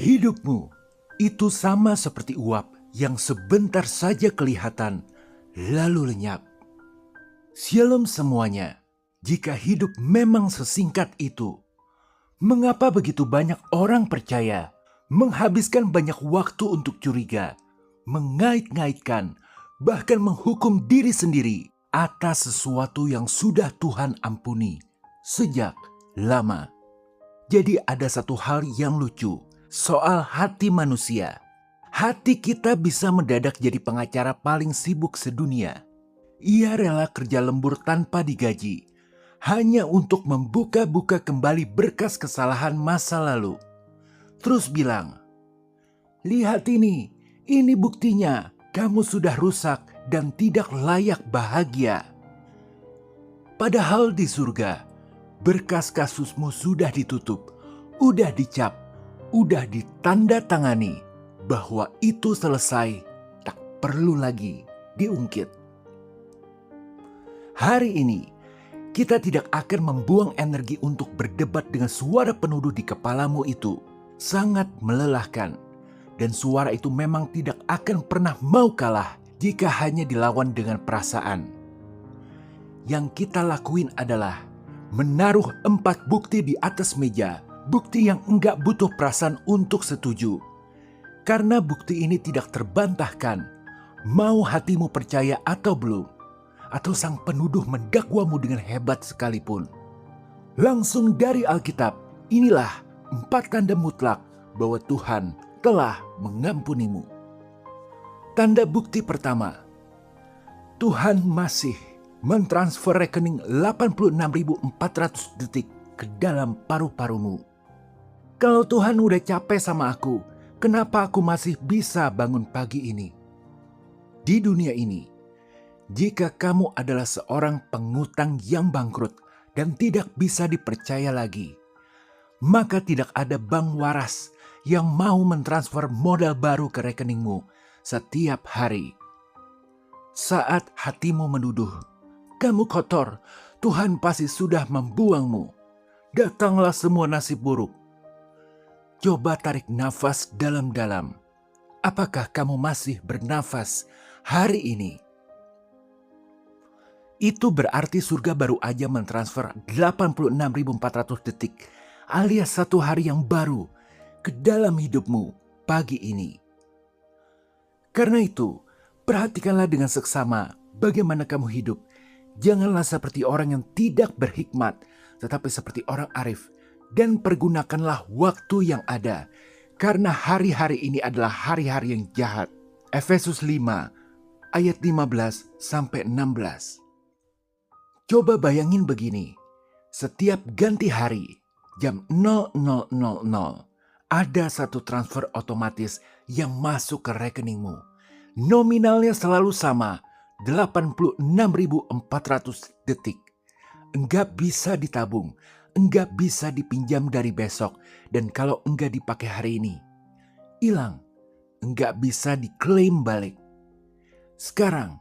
Hidupmu itu sama seperti uap yang sebentar saja kelihatan, lalu lenyap. Shalom semuanya, jika hidup memang sesingkat itu, mengapa begitu banyak orang percaya, menghabiskan banyak waktu untuk curiga, mengait-ngaitkan, bahkan menghukum diri sendiri atas sesuatu yang sudah Tuhan ampuni sejak lama? Jadi ada satu hal yang lucu soal hati manusia. Hati kita bisa mendadak jadi pengacara paling sibuk sedunia. Ia rela kerja lembur tanpa digaji, hanya untuk membuka-buka kembali berkas kesalahan masa lalu. Terus bilang, "Lihat ini buktinya, kamu sudah rusak dan tidak layak bahagia." Padahal di surga, berkas kasusmu sudah ditutup, udah dicap, udah ditanda tangani bahwa itu selesai, tak perlu lagi diungkit. Hari ini, kita tidak akan membuang energi untuk berdebat dengan suara penuduh di kepalamu itu. Sangat melelahkan. Dan suara itu memang tidak akan pernah mau kalah jika hanya dilawan dengan perasaan. Yang kita lakuin adalah menaruh 4 bukti di atas meja. Bukti yang enggak butuh perasaan untuk setuju. Karena bukti ini tidak terbantahkan. Mau hatimu percaya atau belum. Atau sang penuduh mendakwamu dengan hebat sekalipun. Langsung dari Alkitab, inilah 4 tanda mutlak bahwa Tuhan telah mengampunimu. Tanda bukti pertama, Tuhan masih mentransfer rekening 86.400 detik ke dalam paru-parumu. Kalau Tuhan udah capek sama aku, kenapa aku masih bisa bangun pagi ini? Di dunia ini, jika kamu adalah seorang pengutang yang bangkrut dan tidak bisa dipercaya lagi, maka tidak ada bank waras yang mau mentransfer modal baru ke rekeningmu setiap hari. Saat hatimu menuduh, kamu kotor, Tuhan pasti sudah membuangmu. Datanglah semua nasib buruk. Coba tarik nafas dalam-dalam. Apakah kamu masih bernafas hari ini? Itu berarti surga baru aja mentransfer 86.400 detik alias 1 hari yang baru ke dalam hidupmu pagi ini. Karena itu, perhatikanlah dengan seksama bagaimana kamu hidup. Janganlah seperti orang yang tidak berhikmat, tetapi seperti orang arif. Dan pergunakanlah waktu yang ada, karena hari-hari ini adalah hari-hari yang jahat. Efesus 5 ayat 15-16. Coba bayangin begini, setiap ganti hari jam 00.00 ada satu transfer otomatis yang masuk ke rekeningmu. Nominalnya selalu sama, 86.400 detik. Enggak bisa ditabung, enggak bisa dipinjam dari besok, dan kalau enggak dipakai hari ini, hilang, enggak bisa diklaim balik. Sekarang,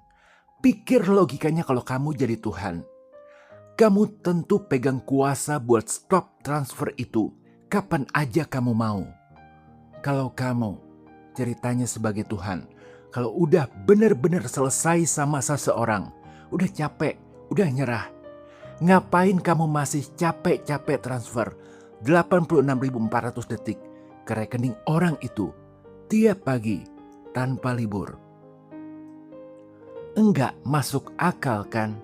pikir logikanya kalau kamu jadi Tuhan. Kamu tentu pegang kuasa buat stop transfer itu kapan aja kamu mau. Kalau kamu ceritanya sebagai Tuhan, kalau udah benar-benar selesai sama seseorang, udah capek, udah nyerah, ngapain kamu masih capek-capek transfer 86.400 detik ke rekening orang itu tiap pagi tanpa libur? Enggak masuk akal kan?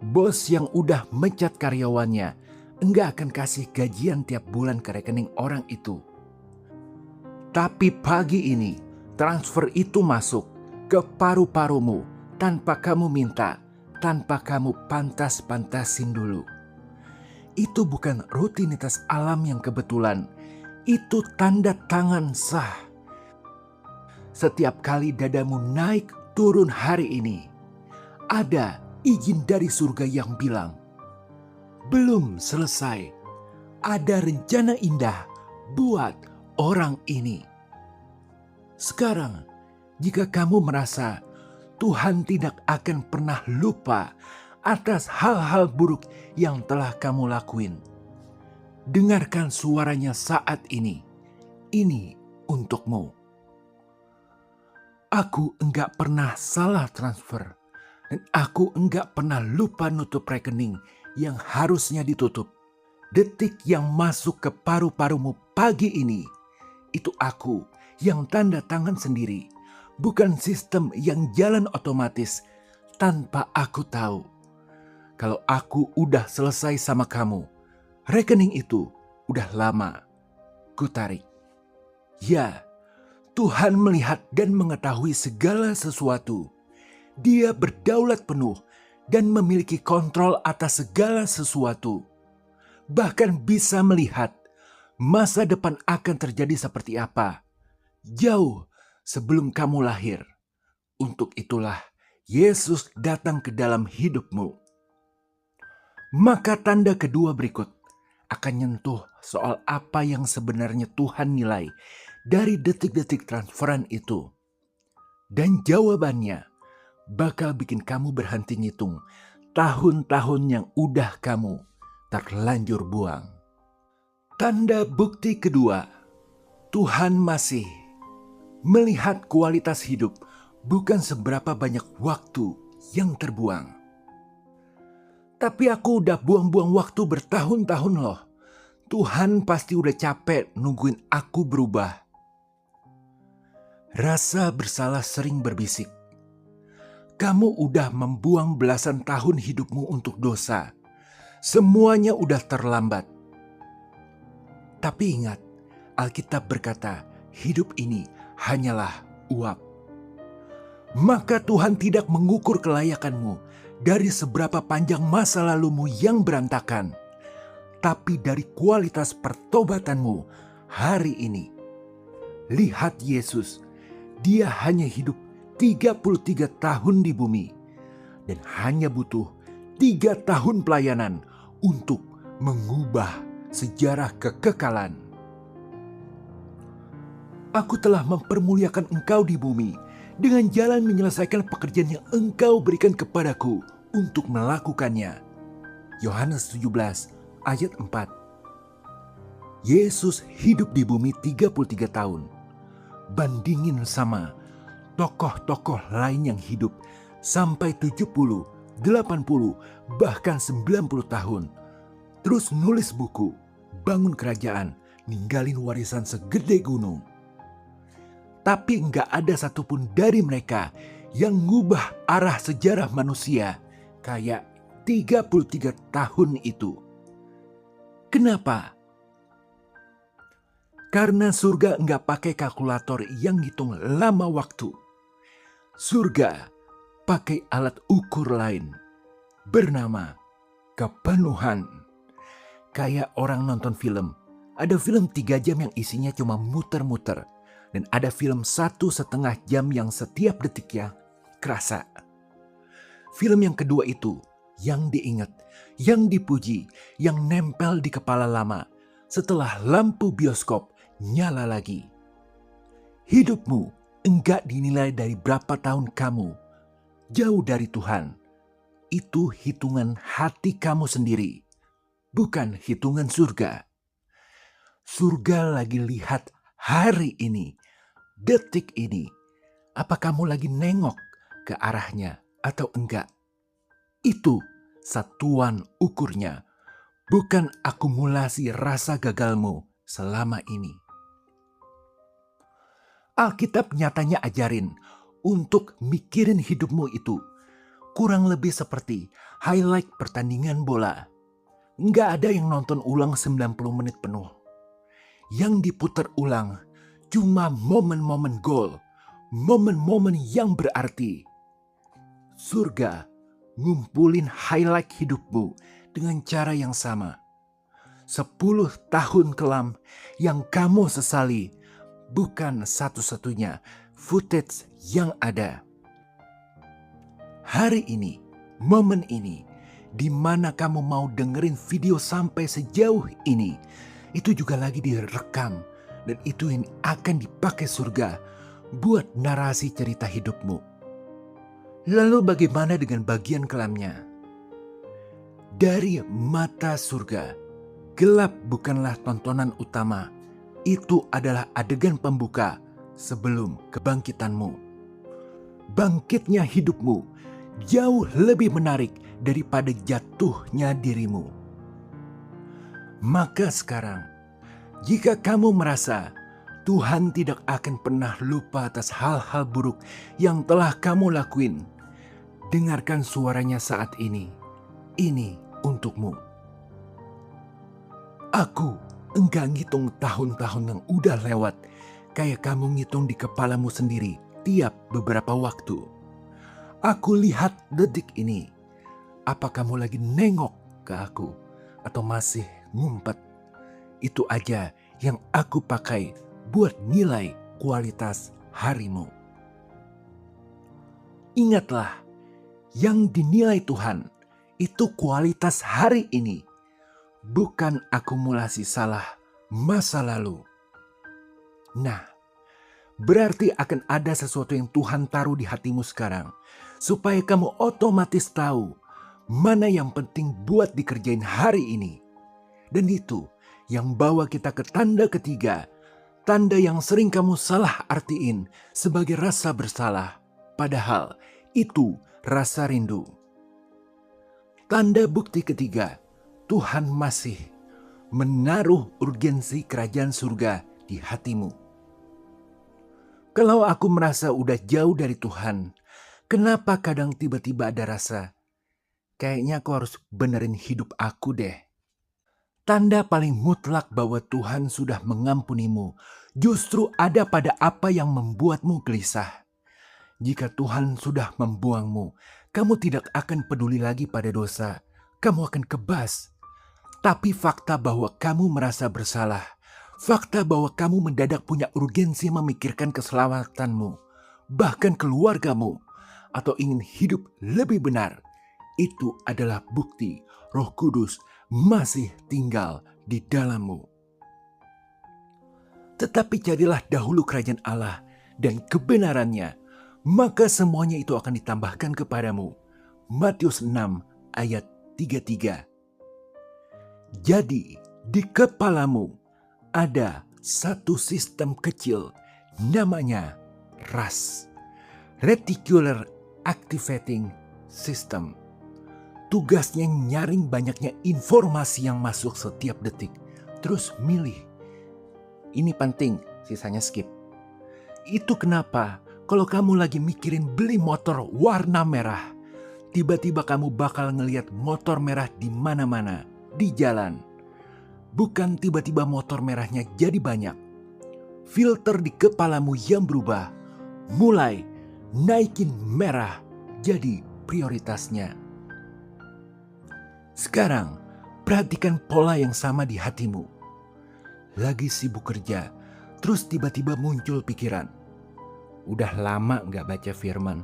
Bos yang udah mecat karyawannya enggak akan kasih gajian tiap bulan ke rekening orang itu. Tapi pagi ini transfer itu masuk ke paru-parumu tanpa kamu minta, tanpa kamu pantas-pantasin dulu. Itu bukan rutinitas alam yang kebetulan, itu tanda tangan sah. Setiap kali dadamu naik turun hari ini, ada izin dari surga yang bilang, belum selesai, ada rencana indah buat orang ini. Sekarang, jika kamu merasa Tuhan tidak akan pernah lupa atas hal-hal buruk yang telah kamu lakuin, dengarkan suaranya saat ini. ini untukmu. Aku enggak pernah salah transfer, dan aku enggak pernah lupa nutup rekening yang harusnya ditutup. Detik yang masuk ke paru-parumu pagi ini, itu aku yang tanda tangan sendiri, bukan sistem yang jalan otomatis tanpa aku tahu. Kalau aku udah selesai sama kamu, rekening itu udah lama kutarik. Ya, Tuhan melihat dan mengetahui segala sesuatu. Dia berdaulat penuh dan memiliki kontrol atas segala sesuatu. Bahkan bisa melihat masa depan akan terjadi seperti apa jauh sebelum kamu lahir. Untuk itulah Yesus datang ke dalam hidupmu. Maka tanda kedua berikut akan nyentuh soal apa yang sebenarnya Tuhan nilai dari detik-detik transferan itu. Dan jawabannya bakal bikin kamu berhenti ngitung tahun-tahun yang udah kamu terlanjur buang. Tanda bukti kedua, Tuhan masih melihat kualitas hidup, bukan seberapa banyak waktu yang terbuang. Tapi aku udah buang-buang waktu bertahun-tahun loh. Tuhan pasti udah capek nungguin aku berubah. Rasa bersalah sering berbisik. Kamu udah membuang belasan tahun hidupmu untuk dosa. Semuanya udah terlambat. Tapi ingat, Alkitab berkata, hidup ini hanyalah uap. Maka Tuhan tidak mengukur kelayakanmu dari seberapa panjang masa lalumu yang berantakan, tapi dari kualitas pertobatanmu hari ini. Lihat Yesus, dia hanya hidup 33 tahun di bumi dan hanya butuh 3 tahun pelayanan untuk mengubah sejarah kekekalan. Aku telah mempermuliakan engkau di bumi dengan jalan menyelesaikan pekerjaan yang engkau berikan kepadaku untuk melakukannya. Yohanes 17 ayat 4. Yesus hidup di bumi 33 tahun. Bandingin sama tokoh-tokoh lain yang hidup sampai 70, 80, bahkan 90 tahun. Terus nulis buku, bangun kerajaan, ninggalin warisan segede gunung. Tapi nggak ada satupun dari mereka yang ngubah arah sejarah manusia kayak 33 tahun itu. Kenapa? Karena surga nggak pakai kalkulator yang ngitung lama waktu. Surga pakai alat ukur lain bernama kepenuhan. Kayak orang nonton film. Ada film 3 jam yang isinya cuma muter-muter. Dan ada film 1,5 jam yang setiap detiknya kerasa. Film yang kedua itu yang diingat, yang dipuji, yang nempel di kepala lama setelah lampu bioskop nyala lagi. Hidupmu enggak dinilai dari berapa tahun kamu jauh dari Tuhan. Itu hitungan hati kamu sendiri, bukan hitungan surga. Surga lagi lihat hari ini, detik ini, apa kamu lagi nengok ke arahnya atau enggak? Itu satuan ukurnya, bukan akumulasi rasa gagalmu selama ini. Alkitab nyatanya ajarin untuk mikirin hidupmu itu kurang lebih seperti highlight pertandingan bola. Nggak ada yang nonton ulang 90 menit penuh. Yang diputar ulang cuma momen-momen gol, momen-momen yang berarti. Surga ngumpulin highlight hidupmu dengan cara yang sama. 10 tahun kelam yang kamu sesali bukan satu-satunya footage yang ada. Hari ini, momen ini, di mana kamu mau dengerin video sampai sejauh ini, itu juga lagi direkam. Dan itu yang akan dipakai surga buat narasi cerita hidupmu. Lalu bagaimana dengan bagian kelamnya? Dari mata surga, gelap bukanlah tontonan utama, Itu adalah adegan pembuka sebelum kebangkitanmu. Bangkitnya hidupmu jauh lebih menarik daripada jatuhnya dirimu. Maka sekarang, jika kamu merasa Tuhan tidak akan pernah lupa atas hal-hal buruk yang telah kamu lakuin, dengarkan suaranya saat ini. Ini untukmu. Aku enggak ngitung tahun-tahun yang udah lewat, kayak kamu ngitung di kepalamu sendiri tiap beberapa waktu. Aku lihat detik ini. Apa kamu lagi nengok ke aku atau masih ngumpet? Itu aja yang aku pakai buat nilai kualitas harimu. Ingatlah, yang dinilai Tuhan itu kualitas hari ini, bukan akumulasi salah masa lalu. Nah, berarti akan ada sesuatu yang Tuhan taruh di hatimu sekarang, supaya kamu otomatis tahu mana yang penting buat dikerjain hari ini. Dan itu yang bawa kita ke tanda ketiga, tanda yang sering kamu salah artiin sebagai rasa bersalah, padahal itu rasa rindu. Tanda bukti ketiga, Tuhan masih menaruh urgensi kerajaan surga di hatimu. Kalau aku merasa udah jauh dari Tuhan, kenapa kadang tiba-tiba ada rasa, kayaknya aku harus benerin hidup aku deh. Tanda paling mutlak bahwa Tuhan sudah mengampunimu justru ada pada apa yang membuatmu gelisah. Jika Tuhan sudah membuangmu, kamu tidak akan peduli lagi pada dosa. Kamu akan kebas. Tapi fakta bahwa kamu merasa bersalah, fakta bahwa kamu mendadak punya urgensi memikirkan keselamatanmu, bahkan keluargamu, atau ingin hidup lebih benar, itu adalah bukti Roh Kudus masih tinggal di dalammu. Tetapi carilah dahulu kerajaan Allah dan kebenarannya, maka semuanya itu akan ditambahkan kepadamu. Matius 6 ayat 33. Jadi di kepalamu ada satu sistem kecil namanya RAS, Reticular Activating System. Tugasnya nyaring banyaknya informasi yang masuk setiap detik, terus milih. Ini penting, sisanya skip. Itu kenapa kalau kamu lagi mikirin beli motor warna merah, tiba-tiba kamu bakal ngelihat motor merah di mana-mana, di jalan. Bukan tiba-tiba motor merahnya jadi banyak. Filter di kepalamu yang berubah, mulai naikin merah jadi prioritasnya. Sekarang, perhatikan pola yang sama di hatimu. Lagi sibuk kerja, terus tiba-tiba muncul pikiran, udah lama gak baca firman.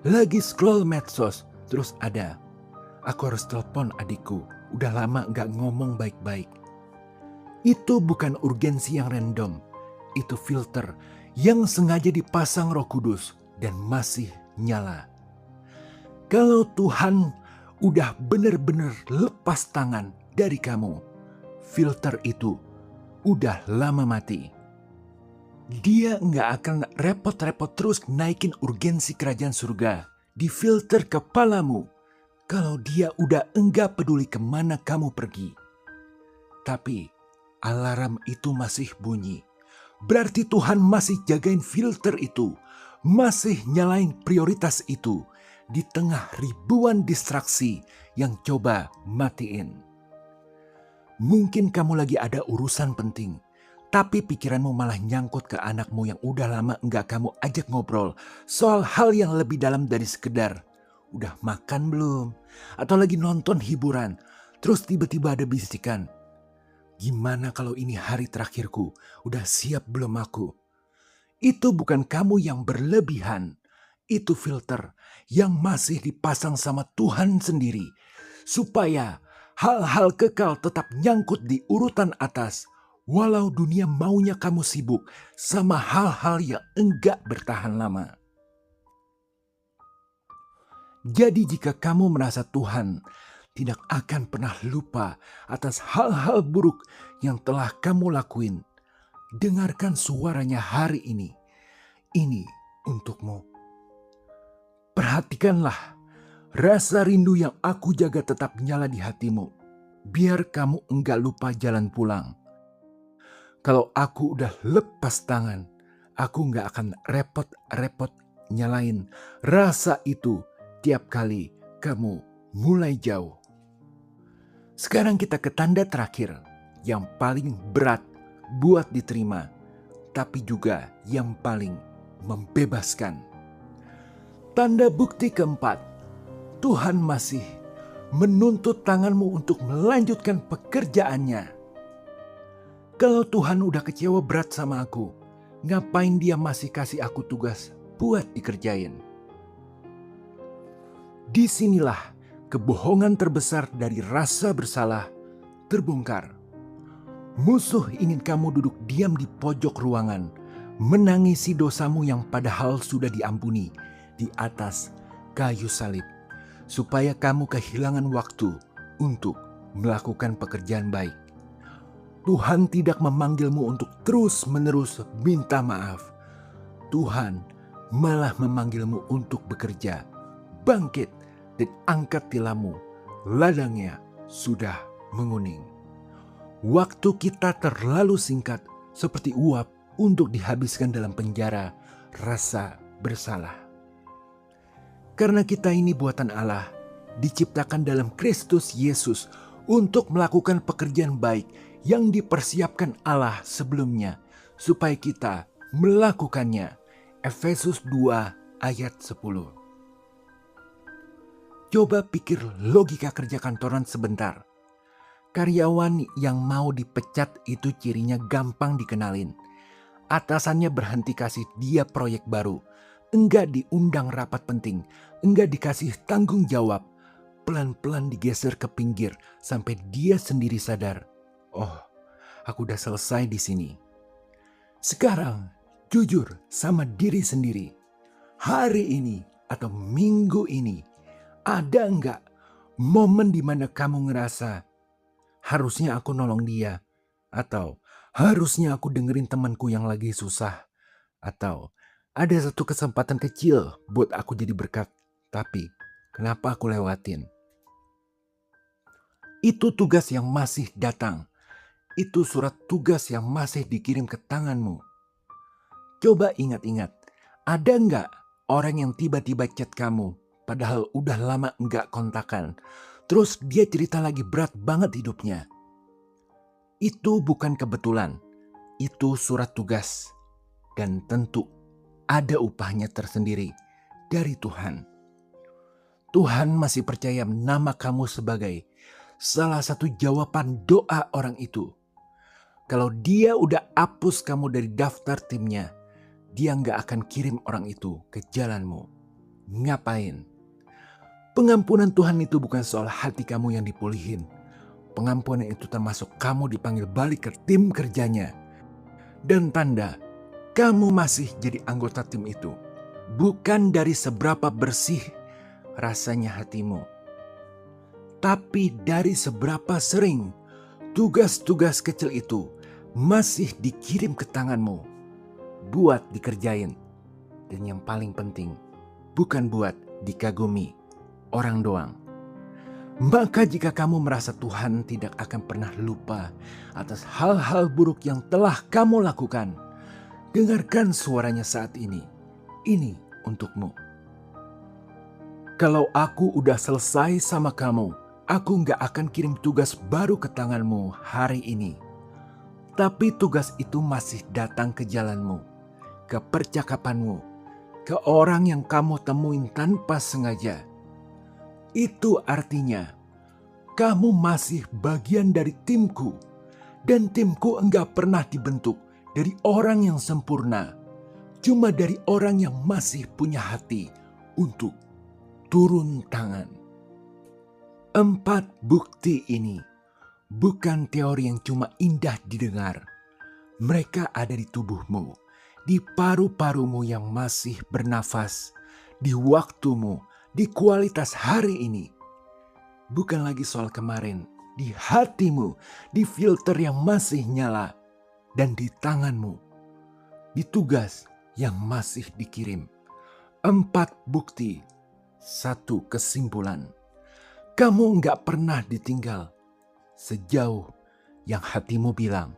Lagi scroll medsos, terus ada, aku harus telepon adikku, udah lama gak ngomong baik-baik. Itu bukan urgensi yang random, itu filter yang sengaja dipasang Roh Kudus dan masih nyala. Kalau Tuhan udah benar-benar lepas tangan dari kamu, filter itu udah lama mati. Dia nggak akan repot-repot terus naikin urgensi kerajaan surga di filter kepalamu kalau dia udah enggak peduli kemana kamu pergi. Tapi alarm itu masih bunyi. Berarti Tuhan masih jagain filter itu, masih nyalain prioritas itu di tengah ribuan distraksi yang coba matiin. Mungkin kamu lagi ada urusan penting, tapi pikiranmu malah nyangkut ke anakmu yang udah lama enggak kamu ajak ngobrol soal hal yang lebih dalam dari sekedar udah makan belum? Atau lagi nonton hiburan, terus tiba-tiba ada bisikan, gimana kalau ini hari terakhirku? Udah siap belum aku? Itu bukan kamu yang berlebihan. Itu filter yang masih dipasang sama Tuhan sendiri. Supaya hal-hal kekal tetap nyangkut di urutan atas. Walau dunia maunya kamu sibuk sama hal-hal yang enggak bertahan lama. Jadi jika kamu merasa Tuhan tidak akan pernah lupa atas hal-hal buruk yang telah kamu lakuin, dengarkan suaranya hari ini. Ini untukmu. Perhatikanlah rasa rindu yang aku jaga tetap nyala di hatimu. Biar kamu enggak lupa jalan pulang. Kalau aku udah lepas tangan, aku enggak akan repot-repot nyalain rasa itu tiap kali kamu mulai jauh. Sekarang kita ke tanda terakhir yang paling berat buat diterima, tapi juga yang paling membebaskan. Tanda bukti keempat, Tuhan masih menuntut tanganmu untuk melanjutkan pekerjaannya. Kalau Tuhan udah kecewa berat sama aku, ngapain dia masih kasih aku tugas buat dikerjain? Disinilah kebohongan terbesar dari rasa bersalah terbongkar. Musuh ingin kamu duduk diam di pojok ruangan, menangisi dosamu yang padahal sudah diampuni di atas kayu salib, supaya kamu kehilangan waktu untuk melakukan pekerjaan baik. Tuhan tidak memanggilmu untuk terus-menerus minta maaf. Tuhan malah memanggilmu untuk bekerja. Bangkit dan angkat tilammu. Ladangnya sudah menguning. Waktu kita terlalu singkat seperti uap untuk dihabiskan dalam penjara rasa bersalah. Karena kita ini buatan Allah, diciptakan dalam Kristus Yesus untuk melakukan pekerjaan baik yang dipersiapkan Allah sebelumnya, supaya kita melakukannya. Efesus 2 ayat 10. Coba pikir logika kerja kantoran sebentar. Karyawan yang mau dipecat itu cirinya gampang dikenalin. Atasannya berhenti kasih dia proyek baru. Enggak diundang rapat penting. Enggak dikasih tanggung jawab. Pelan-pelan digeser ke pinggir sampai dia sendiri sadar. Oh, aku udah selesai di sini. Sekarang, jujur sama diri sendiri. Hari ini atau minggu ini, ada enggak momen di mana kamu ngerasa harusnya aku nolong dia, atau harusnya aku dengerin temanku yang lagi susah, atau ada satu kesempatan kecil buat aku jadi berkat, tapi kenapa aku lewatin? Itu tugas yang masih datang. Itu surat tugas yang masih dikirim ke tanganmu. Coba ingat-ingat, ada enggak orang yang tiba-tiba chat kamu, padahal udah lama enggak kontakan, terus dia cerita lagi berat banget hidupnya? Itu bukan kebetulan, itu surat tugas. Dan tentu ada upahnya tersendiri dari Tuhan. Tuhan masih percaya nama kamu sebagai salah satu jawaban doa orang itu. Kalau dia udah hapus kamu dari daftar timnya, dia nggak akan kirim orang itu ke jalanmu. Ngapain? Pengampunan Tuhan itu bukan soal hati kamu yang dipulihin. Pengampunan itu termasuk kamu dipanggil balik ke tim kerjanya. Dan tanda kamu masih jadi anggota tim itu. Bukan dari seberapa bersih rasanya hatimu, tapi dari seberapa sering tugas-tugas kecil itu masih dikirim ke tanganmu buat dikerjain. Dan yang paling penting, bukan buat dikagumi orang doang. Maka jika kamu merasa Tuhan tidak akan pernah lupa atas hal-hal buruk yang telah kamu lakukan, dengarkan suaranya saat ini. Ini untukmu. Kalau aku udah selesai sama kamu, aku gak akan kirim tugas baru ke tanganmu hari ini. Tapi tugas itu masih datang ke jalanmu, ke percakapanmu, ke orang yang kamu temuin tanpa sengaja. Itu artinya kamu masih bagian dari timku, dan timku enggak pernah dibentuk dari orang yang sempurna, cuma dari orang yang masih punya hati untuk turun tangan. 4 bukti ini bukan teori yang cuma indah didengar. Mereka ada di tubuhmu, di paru-parumu yang masih bernafas, di waktumu, di kualitas hari ini. Bukan lagi soal kemarin, di hatimu, di filter yang masih nyala. dan di tanganmu, di tugas yang masih dikirim. 4 bukti, 1 kesimpulan. Kamu nggak pernah ditinggal sejauh yang hatimu bilang.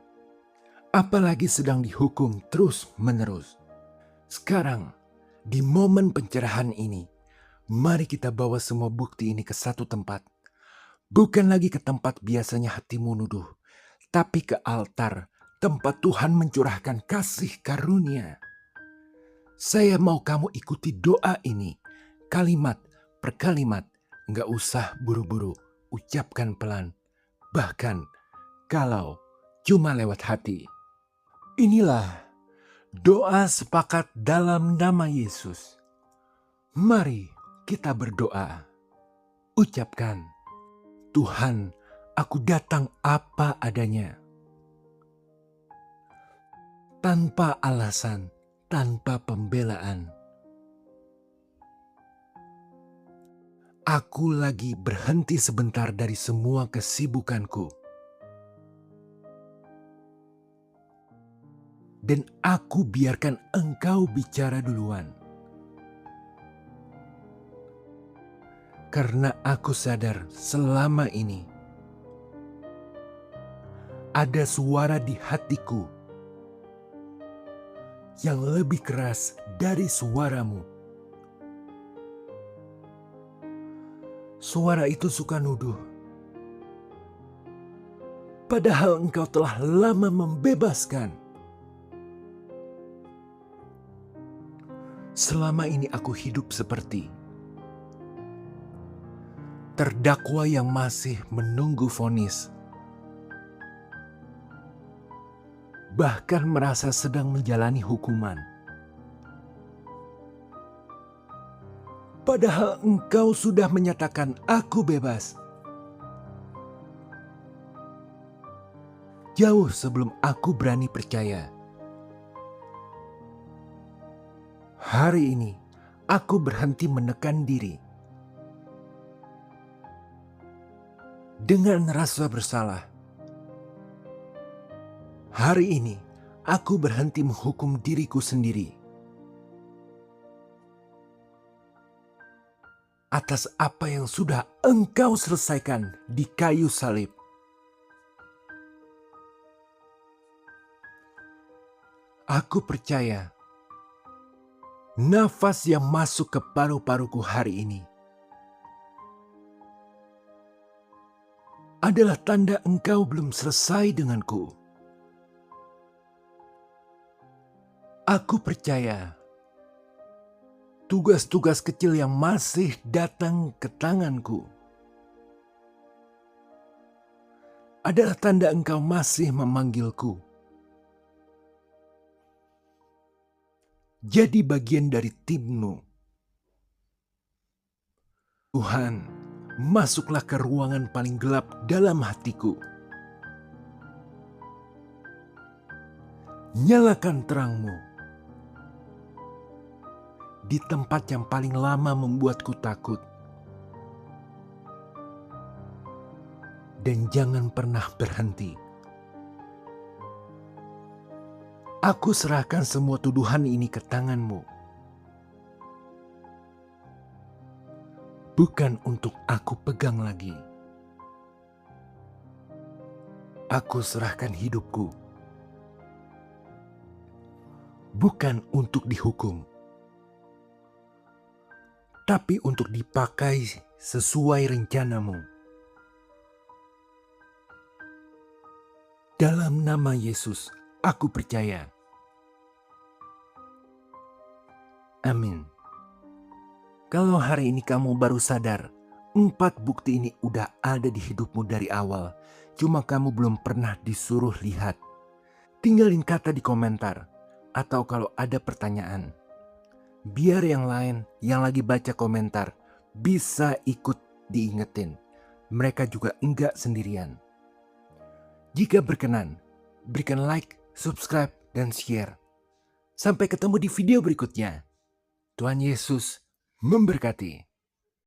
Apalagi sedang dihukum terus-menerus. Sekarang, di momen pencerahan ini, mari kita bawa semua bukti ini ke satu tempat. Bukan lagi ke tempat biasanya hatimu nuduh, tapi ke altar tempat Tuhan mencurahkan kasih karunia. Saya mau kamu ikuti doa ini, kalimat per kalimat. Nggak usah buru-buru, ucapkan pelan. Bahkan kalau cuma lewat hati. Inilah doa sepakat dalam nama Yesus. Mari kita berdoa. Ucapkan, Tuhan, aku datang apa adanya. Tanpa alasan, tanpa pembelaan. Aku lagi berhenti sebentar dari semua kesibukanku. Dan aku biarkan Engkau bicara duluan. Karena aku sadar selama ini ada suara di hatiku yang lebih keras dari suaramu. Suara itu suka nuduh. Padahal Engkau telah lama membebaskan. Selama ini aku hidup seperti terdakwa yang masih menunggu vonis. Bahkan merasa sedang menjalani hukuman. Padahal Engkau sudah menyatakan aku bebas. Jauh sebelum aku berani percaya. Hari ini aku berhenti menekan diri. Dengan rasa bersalah. Hari ini aku berhenti menghukum diriku sendiri. Atas apa yang sudah Engkau selesaikan di kayu salib. Aku percaya nafas yang masuk ke paru-paruku hari ini adalah tanda Engkau belum selesai denganku. Aku percaya tugas-tugas kecil yang masih datang ke tanganku adalah tanda Engkau masih memanggilku. Jadi bagian dari tim-Mu. Tuhan, masuklah ke ruangan paling gelap dalam hatiku. Nyalakan terang-Mu. Di tempat yang paling lama membuatku takut. Dan jangan pernah berhenti. Aku serahkan semua tuduhan ini ke tangan-Mu. Bukan untuk aku pegang lagi. Aku serahkan hidupku. Bukan untuk dihukum. Tapi untuk dipakai sesuai rencana-Mu. Dalam nama Yesus, aku percaya. Amin. Kalau hari ini kamu baru sadar, 4 bukti ini udah ada di hidupmu dari awal. Cuma kamu belum pernah disuruh lihat. Tinggalin kata di komentar. Atau kalau ada pertanyaan. Biar yang lain yang lagi baca komentar bisa ikut diingetin. Mereka juga enggak sendirian. Jika berkenan, berikan like, subscribe, dan share. Sampai ketemu di video berikutnya. Tuhan Yesus memberkati.